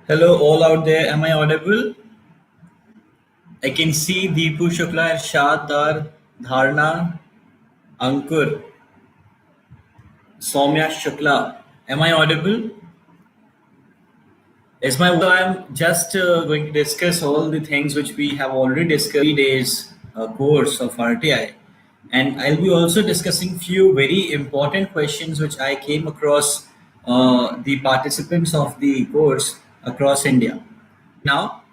Hello, all out there. Am I audible? I can see Deepu Shukla, Irshad Dar, Dharna, Ankur, Soumya Shukla. Am I audible? Is my so I'm just going to discuss all the things which we have already discussed 3 days course of RTI, and I'll be also discussing few very important questions which I came across the participants of the course across India. Now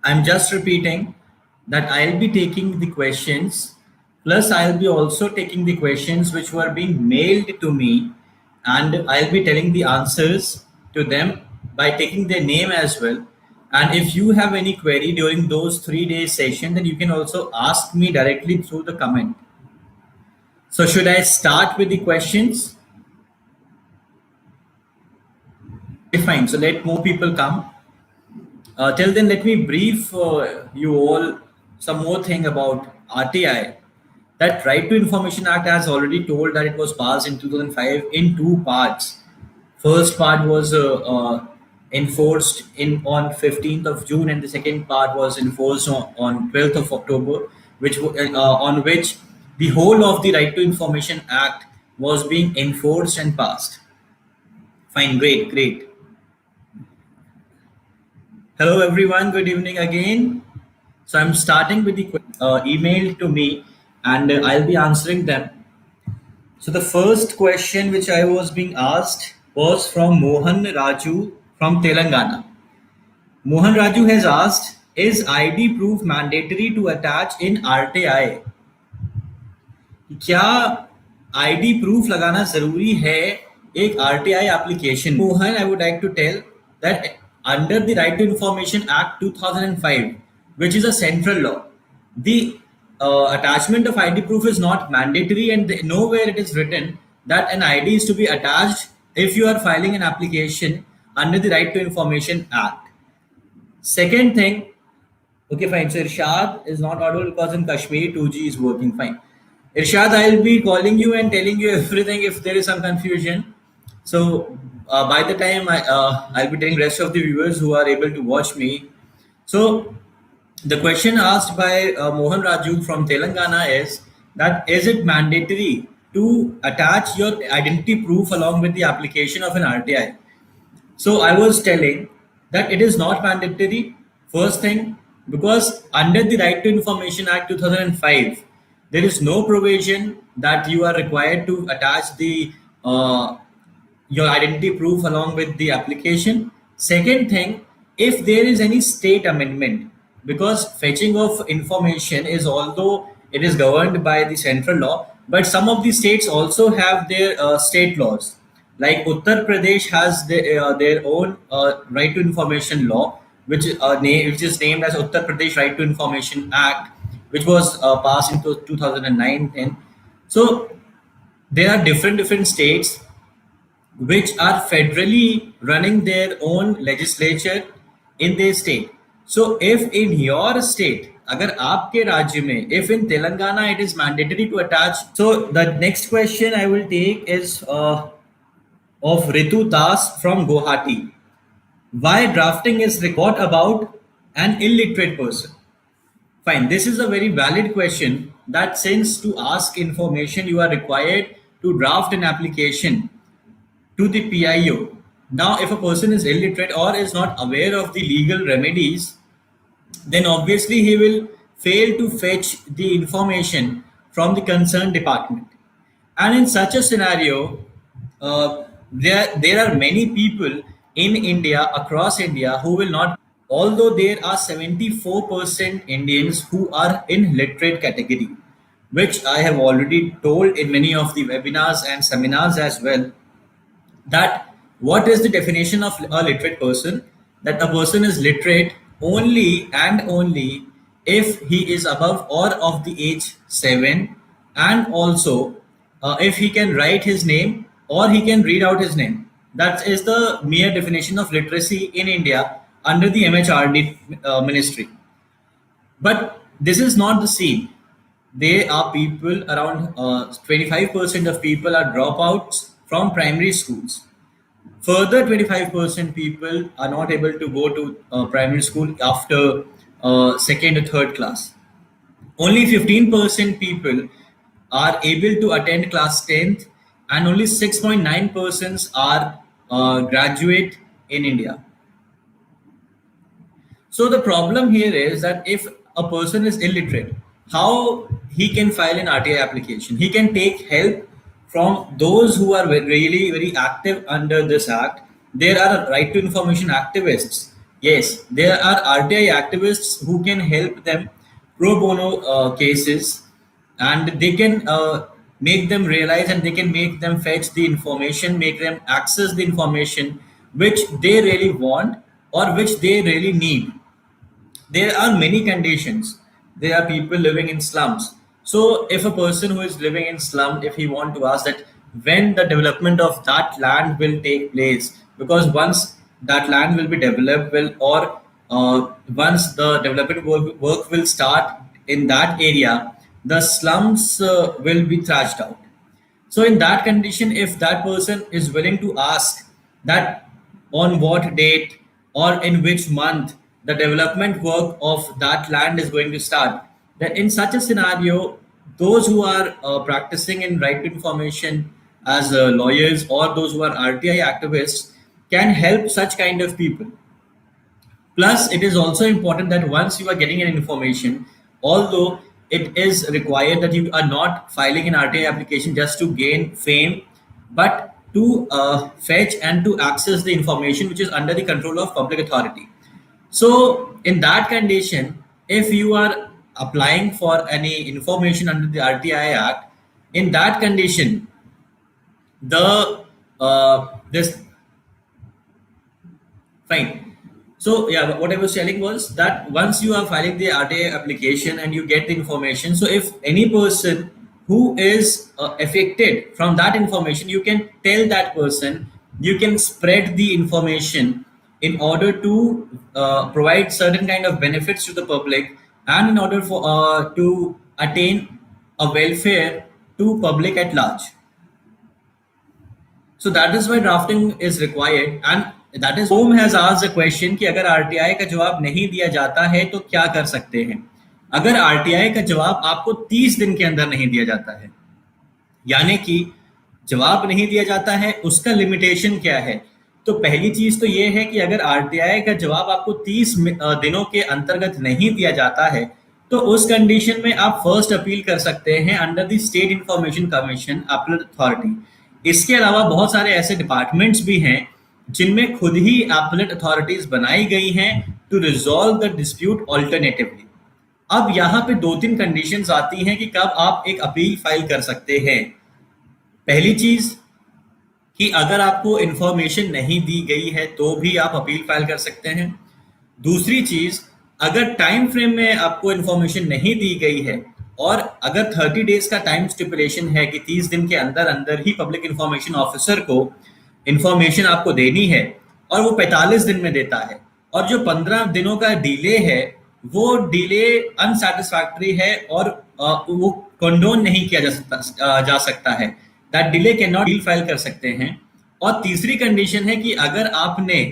I'm just repeating that I'll be taking the questions, plus I'll be also taking the questions which were being mailed to me, and I'll be telling the answers to them by taking their name as well. And if you have any query during those 3 days session, then you can also ask me directly through the comment. So should I start with the questions? Okay, fine. So let more people come. Till then, let me brief you all some more thing about RTI. That Right to Information Act has already told that it was passed in 2005 in two parts. First part was enforced in on 15th of June, and the second part was enforced on 12th of October, on which the whole of the Right to Information Act was being enforced and passed. Fine, great, great. Hello, everyone. Good evening again. So I'm starting with the email to me, and I'll be answering them. So the first question which I was being asked was from Mohan Raju from Telangana. Mohan Raju has asked, is ID proof mandatory to attach in RTI? क्या ID proof लगाना जरूरी है एक RTI application? Mohan, I would like to tell that under the right to information act 2005, which is a central law, the attachment of ID proof is not mandatory, and nowhere it is written that an ID is to be attached if you are filing an application under the Right to Information Act. Second thing, okay, fine. So Irshad is not audible because in Kashmir 2G is working fine. Irshad, I'll be calling you and telling you everything if there is some confusion. So by the time I'll be telling rest of the viewers who are able to watch me. So the question asked by Mohan Raju from Telangana is that is it mandatory to attach your identity proof along with the application of an RTI? So I was telling that it is not mandatory. First thing, because under the Right to Information Act 2005, there is no provision that you are required to attach the your identity proof along with the application. Second thing, if there is any state amendment, because fetching of information is, although it is governed by the central law, but some of the states also have their state laws. Like Uttar Pradesh has their own right to information law, which is named as Uttar Pradesh Right to Information Act, which was passed in 2009. So there are different states which are federally running their own legislature in their state. So if in your state, अगर आपके राज्य में, if in Telangana it is mandatory to attach. So the next question I will take is of Ritu Das from Guwahati. Why drafting is what about an illiterate person? Fine, this is a very valid question that since to ask information you are required to draft an application to the PIO. Now, if a person is illiterate or is not aware of the legal remedies, then obviously he will fail to fetch the information from the concerned department. And in such a scenario, there are many people in India, across India, who will not, although there are 74% Indians who are in literate category, which I have already told in many of the webinars and seminars as well, that what is the definition of a literate person? That a person is literate only and only if he is above or of the age 7, and also if he can write his name or he can read out his name. That is the mere definition of literacy in India under the MHRD ministry. But this is not the scene. There are people around 25% of people are dropouts from primary schools. Further 25% people are not able to go to primary school after second or third class. Only 15% people are able to attend class 10th, and only 6.9% are graduate in India. So the problem here is that if a person is illiterate, how he can file an RTI application? He can take help from those who are really very active under this act. There are right to information activists. Yes, there are RTI activists who can help them pro bono cases, and they can make them realize, and they can make them fetch the information, make them access the information which they really want or which they really need. There are many conditions. There are people living in slums. So if a person who is living in slum, if he want to ask that when the development of that land will take place, because once that land will be developed, will or once the development work will start in that area, the slums will be thrashed out. So in that condition, if that person is willing to ask that on what date or in which month the development work of that land is going to start, then in such a scenario, those who are practicing in right to information as lawyers, or those who are RTI activists, can help such kind of people. Plus, it is also important that once you are getting an information, although it is required that you are not filing an RTI application just to gain fame, but to fetch and to access the information which is under the control of public authority. So, in that condition, if you are applying for any information under the RTI Act, in that condition, the this fine. So yeah, what I was telling was that once you are filing the RTA application and you get the information, so if any person who is affected from that information, you can tell that person, you can spread the information in order to provide certain kind of benefits to the public, and in order for to attain a welfare to public at large. So that is why drafting is required, and that is Home has asked the question कि अगर RTI का जवाब नहीं दिया जाता है तो क्या कर सकते हैं? अगर आरटीआई का जवाब आपको 30 दिन के अंदर नहीं दिया जाता है, यानी कि जवाब नहीं दिया जाता है, उसका लिमिटेशन क्या है? तो पहली चीज तो ये है कि अगर आरटीआई का जवाब आपको 30 दिनों के अंतर्गत नहीं दिया जाता है, तो उस कंडीशन में आप फर्स्ट अपील कर सकते हैं under the state information commission appellate authority. इसके अलावा बहुत सारे ऐसे डिपार्टमेंट्स भी हैं जिनमें खुद ही अपीलेट अथॉरिटीज बनाई गई हैं to resolve the dispute alternatively. अब यहाँ पे दो तीन कंडीशंस आती हैं कि कब आप एक अपील फाइल कर सकते हैं। पहली चीज कि अगर आपको इंफॉर्मेशन नहीं दी गई है तो भी आप अपील फाइल कर सकते हैं। दूसरी चीज, अगर टाइम फ्रेम में आपको इंफॉर्मेशन नहीं दी गई है और अगर 30 डेज का टाइम स्टिपुलेशन है कि 30 दिन के अंदर अंदर ही पब्लिक इंफॉर्मेशन ऑफिसर को इंफॉर्मेशन आपको देनी है और वो 45 दिन में देता है, और जो 15 दिनों का डिले है वो डिले अनसेटिस्फैक्टरी है और वो कंडोन नहीं किया जा सकता है, that delay can not file कर सकते हैं। और तीसरी कंडीशन है कि अगर आपने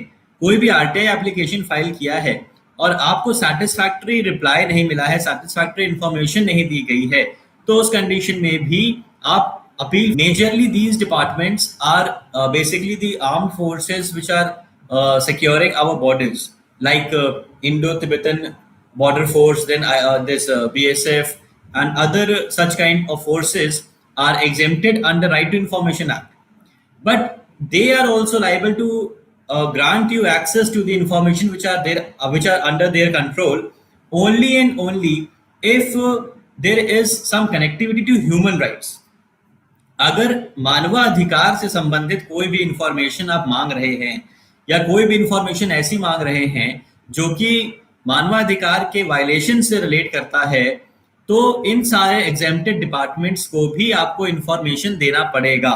कोई भी आरटीआई एप्लीकेशन फाइल किया है और आपको सेटिस्फैक्टरी रिप्लाई नहीं मिला है, सेटिस्फैक्टरी इंफॉर्मेशन नहीं दी गई है, तो उस कंडीशन में भी आप appeal. Majorly these departments are basically the armed forces which are securing our borders, like Indo-Tibetan Border Force, then this BSF and other such kind of forces are exempted under Right to Information Act. But they are also liable to grant you access to the information which are there, which are under their control, only and only if there is some connectivity to human rights. अगर मानवाधिकार से संबंधित कोई भी information आप मांग रहे हैं या कोई भी इंफॉर्मेशन ऐसी मांग रहे हैं जो कि मानवाधिकार के वायलेशन से रिलेट करता है, तो इन सारे एग्जेम्प्टेड डिपार्टमेंट्स को भी आपको इंफॉर्मेशन देना पड़ेगा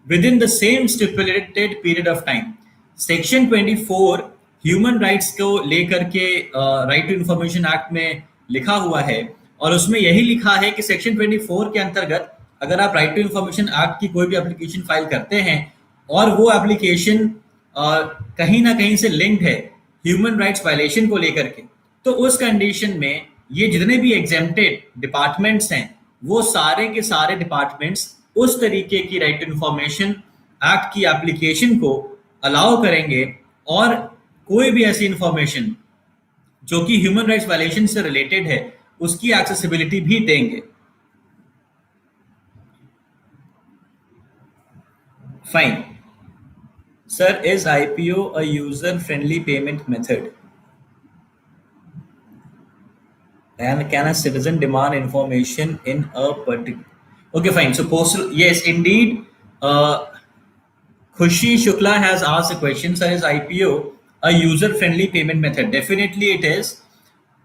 with in the same stipulated period of time. Section 24 human rights को लेकर के राइट टू इंफॉर्मेशन एक्ट में लिखा हुआ है, और उसमें यही लिखा है कि सेक्शन 24 के अंतर्गत अगर आप राइट टू इंफॉर्मेशन एक्ट की कोई भी एप्लीकेशन फाइल करते हैं और वो एप्लीकेशन कहीं ना कहीं से लिंक्ड है ह्यूमन राइट्स वायलेशन को लेकर के, तो उस कंडीशन में ये जितने भी एग्जेम्प्टेड डिपार्टमेंट्स हैं वो सारे के सारे डिपार्टमेंट्स उस तरीके की राइट टू इंफॉर्मेशन एक्ट की एप्लीकेशन को अलाउ करेंगे, और कोई भी ऐसी इंफॉर्मेशन जो कि ह्यूमन राइट्स वायलेशन से रिलेटेड है उसकी एक्सेसिबिलिटी भी देंगे. Fine sir, is IPO a user friendly payment method and can a citizen demand information in a particular? Okay, fine. So postal, yes, indeed. Khushi Shukla has asked a question, sir, is IPO a user-friendly payment method? Definitely it is.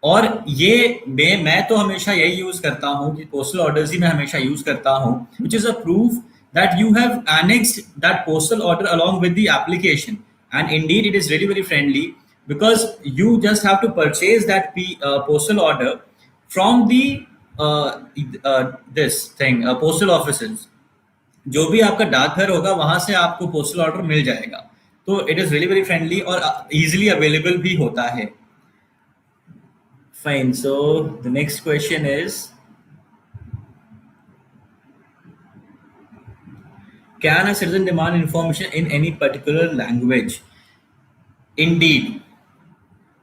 और ये मैं तो हमेशा यही use करता हूँ कि postal orders ही मैं हमेशा यूज करता हूँ, which is a proof that you have annexed that postal order along with the application, and indeed it is really very friendly because you just have to purchase that postal order from the this thing postal offices. जो भी आपका डाकघर होगा वहां से आपको postal order मिल जाएगा, तो it is really very friendly और इजीली अवेलेबल भी होता है. Fine, so the next question is, can a citizen demand information in any particular language? Indeed.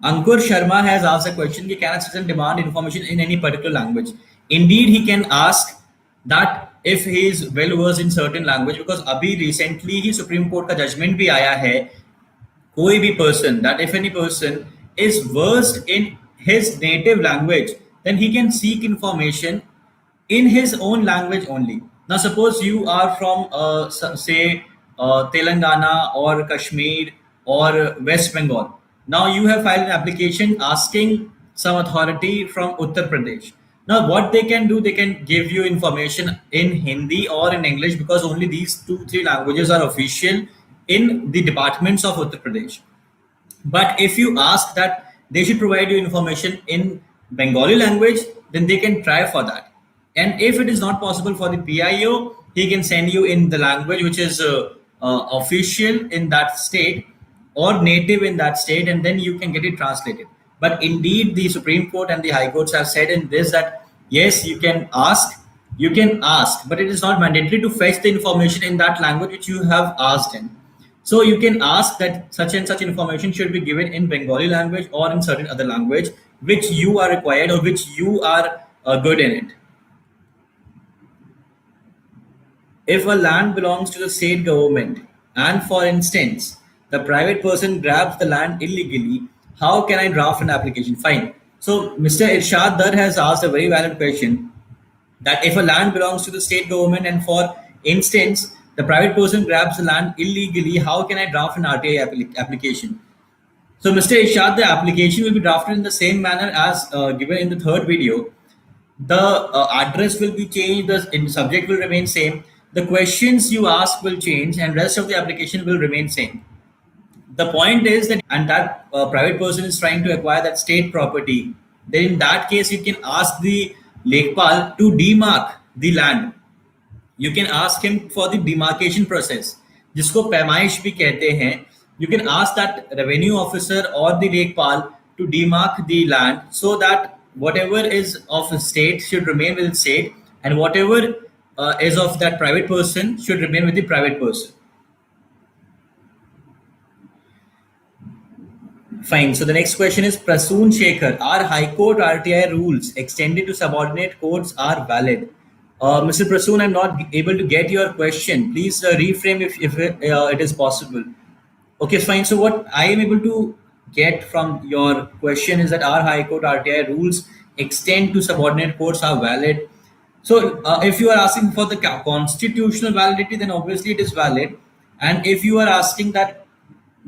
Ankur Sharma has asked a question, can a citizen demand information in any particular language? Indeed, he can ask that if he is well versed in certain language, because अभी recently ही Supreme Court का judgment भी आया है, कोई भी person, that if any person is versed in his native language, then he can seek information in his own language only. Now, suppose you are from, say, Telangana or Kashmir or West Bengal. Now, you have filed an application asking some authority from Uttar Pradesh. Now, what they can do, they can give you information in Hindi or in English, because only these 2-3 languages are official in the departments of Uttar Pradesh. But if you ask that they should provide you information in Bengali language, then they can try for that. And if it is not possible for the PIO, he can send you in the language which is official in that state or native in that state, and then you can get it translated. But indeed, the Supreme Court and the High Courts have said in this that yes, you can ask, but it is not mandatory to fetch the information in that language which you have asked in. So you can ask that such and such information should be given in Bengali language or in certain other language which you are required or which you are good in it. If a land belongs to the state government and, for instance, the private person grabs the land illegally, how can I draft an application? Fine. So Mr. Irshad Dar has asked a very valid question, that if a land belongs to the state government and, for instance, the private person grabs the land illegally, how can I draft an RTI application? So Mr. Irshad, the application will be drafted in the same manner as given in the third video. The address will be changed, the subject will remain same, the questions you ask will change, and rest of the application will remain same. The point is that, and that private person is trying to acquire that state property, then in that case you can ask the Lekpal to demark the land. You can ask him for the demarcation process, जिसको पैमाइश भी कहते हैं. You can ask that revenue officer or the Lekpal to demark the land so that whatever is of the state should remain with the state, and whatever is of that private person should remain with the private person. Fine. So the next question is Prasoon Shekhar. Are High Court RTI rules extended to subordinate courts are valid? Mr. Prasoon, I'm not able to get your question. Please reframe if it is possible. Okay, fine. So what I am able to get from your question is that our High Court RTI rules extend to subordinate courts are valid. So if you are asking for the constitutional validity, then obviously it is valid. And if you are asking that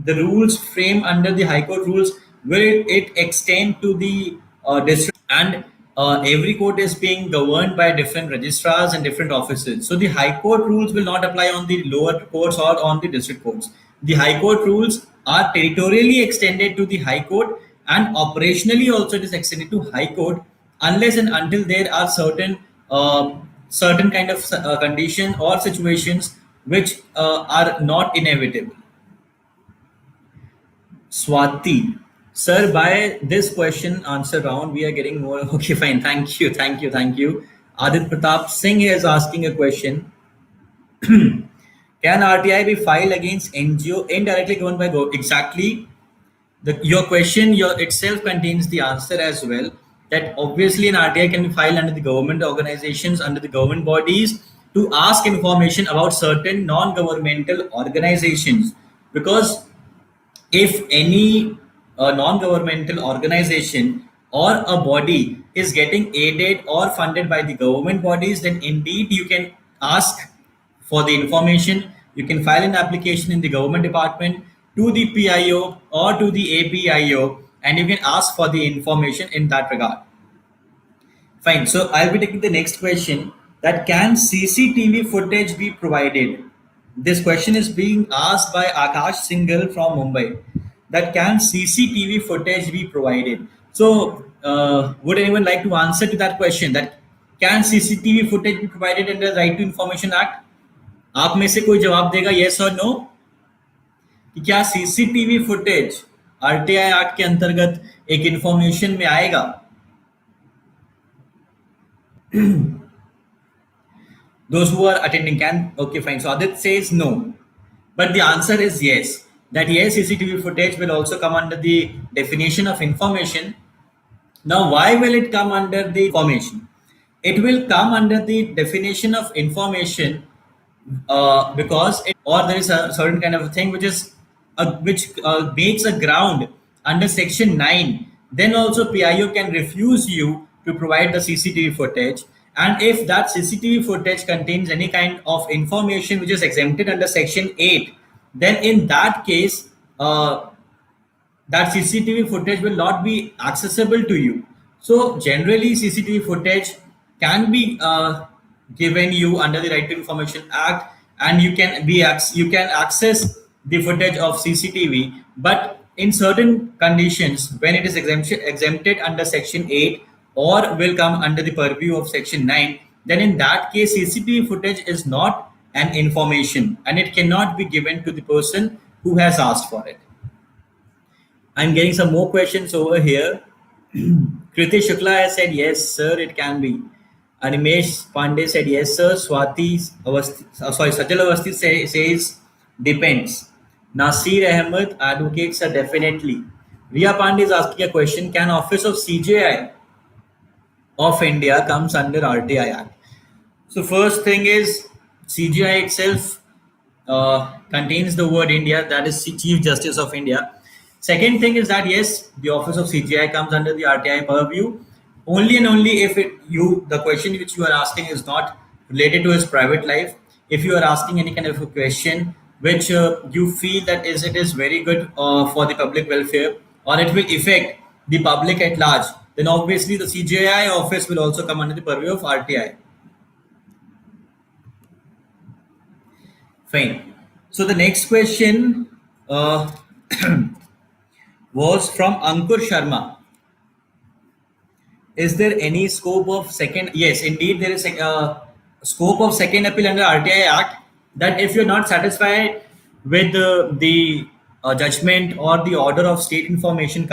the rules framed under the High Court rules, will it extend to the district? And every court is being governed by different registrars and different offices. So the High Court rules will not apply on the lower courts or on the district courts. The High Court rules are territorially extended to the High Court, and operationally also it is extended to High Court, unless and until there are certain kind of condition or situations which are not inevitable. Swati. Sir, by this question answer round, we are getting more. Okay, fine. Thank you. Thank you. Thank you. Adit Pratap Singh is asking a question. Can RTI be filed against NGO indirectly governed by go? Exactly. Your question itself contains the answer as well. That obviously an RTI can be filed under the government organizations, under the government bodies to ask information about certain non-governmental organizations. Because if any non-governmental organization or a body is getting aided or funded by the government bodies, then indeed you can ask for the information. You can file an application in the government department to the PIO or to the APIO, and you can ask for the information in that regard. Fine. So I'll be taking the next question. That can CCTV footage be provided? This question is being asked by Akash Singhal from Mumbai. That can CCTV footage be provided? So, would anyone like to answer to that question? That can CCTV footage be provided under Right to Information Act? आप में से कोई जवाब देगा yes or no? कि क्या CCTV footage RTI act के अंतर्गत एक इंफॉर्मेशन में आएगा? Those who are attending can. Okay, fine. So Adit says no. But the answer is yes. That yes, CCTV footage will also come under the definition of information. Now, why will it come under the information? It will come under the definition of information because or there is a certain kind of a thing which is which makes a ground under section 9. Then also PIO can refuse you to provide the CCTV footage, and if that CCTV footage contains any kind of information which is exempted under section 8, then in that case that CCTV footage will not be accessible to you. So generally, CCTV footage can be given you under the Right to Information Act, and you can you can access the footage of CCTV. But in certain conditions, when it is exempted under Section 8 or will come under the purview of Section 9, then in that case, CCTV footage is not an information, and it cannot be given to the person who has asked for it. I'm getting some more questions over here. Kriti Shukla has said yes, sir, it can be. Animesh Pandey said yes, sir. Sajal Avasti says depends. Nasir Ahmed advocates sir definitely. Ria Pandey is asking a question: can Office of CJI of India comes under RTI Act? So first thing is CJI itself contains the word India, that is Chief Justice of India. Second thing is that yes, the office of CJI comes under the RTI purview only and only if the question which you are asking is not related to his private life. If you are asking any kind of a question which you feel that it is very good for the public welfare, or it will affect the public at large, then obviously the CJI office will also come under the purview of RTI. Fine. So the next question was from Ankur Sharma. Is there any scope of second? Yes, indeed, there is a scope of second appeal under RTI Act, that if you're not satisfied with the judgment or the order of State Information